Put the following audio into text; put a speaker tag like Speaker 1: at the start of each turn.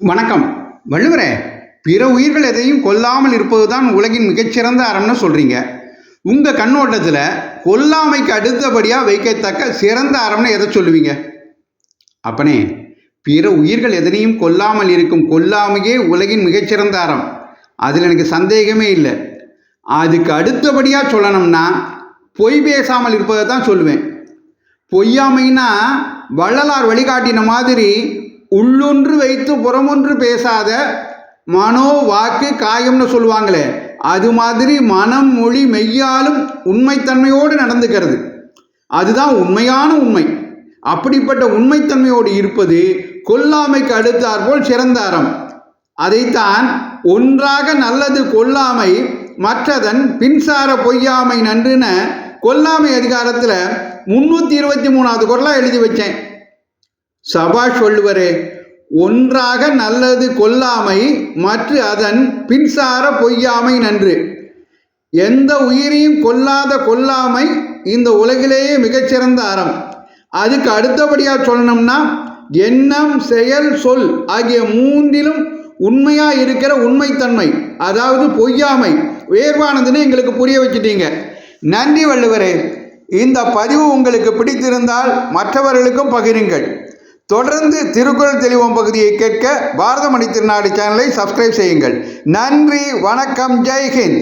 Speaker 1: வணக்கம். வள்ளுவரே, பிற உயிர்கள் எதையும் கொல்லாமல் இருப்பது தான் உலகின் மிகச்சிறந்த அறம்னு சொல்கிறீங்க. உங்கள் கண்ணோட்டத்தில் கொல்லாமைக்கு அடுத்தபடியாக வைக்கத்தக்க சிறந்த அறம்னு எதை சொல்லுவீங்க? அப்பனே, பிற உயிர்கள் எதனையும் கொல்லாமல் இருக்கும் கொல்லாமையே உலகின் மிகச்சிறந்த அறம். அதில் எனக்கு சந்தேகமே இல்லை. அதுக்கு அடுத்தபடியாக சொல்லணும்னா பொய் பேசாமல் இருப்பதை தான் சொல்லுவேன். பொய்யாமைன்னா வள்ளலார் வழிகாட்டின மாதிரி உள்ளொன்று வைத்து புறமொன்று பேசாத மனோ வாக்கு காயம்னு சொல்லுவாங்களே, அது மாதிரி மனம் மொழி மெய்யாலும் உண்மைத்தன்மையோடு நடந்துக்கிறது. அதுதான் உண்மையான உண்மை. அப்படிப்பட்ட உண்மைத்தன்மையோடு இருப்பது கொல்லாமைக்கு அடுத்தாற்போல் சிறந்த அறம். அதைத்தான் ஒன்றாக நல்லது கொல்லாமை மற்றதன் பின்சார பொய்யாமை நன்றுன கொல்லாமை அதிகாரத்தில் 323வது குறளாக எழுதி வச்சேன். சபாஷ் வள்ளுவரே, ஒன்றாக நல்லது கொல்லாமை மற்ற அதன் பின்சார பொய்யாமை நன்று. எந்த உயிரையும் கொல்லாத கொல்லாமை இந்த உலகிலேயே மிகச்சிறந்த அறம். அதுக்கு அடுத்தபடியாக சொல்லணும்னா எண்ணம் செயல் சொல் ஆகிய மூன்றிலும் உண்மையாக இருக்கிற உண்மைத்தன்மை, அதாவது பொய்யாமை உயர்வானதுன்னு எங்களுக்கு புரிய வச்சுட்டீங்க. நன்றி வள்ளுவரே. இந்த பதிவு உங்களுக்கு பிடித்திருந்தால் மற்றவர்களுக்கும் பகிருங்கள். தொடர்ந்து திருக்குறள் தெளிவோம் பகுதியை கேட்க பாரத மணி திருநாடு சேனலை சப்ஸ்கிரைப் செய்யுங்கள். நன்றி, வணக்கம், ஜெய்ஹிந்த்.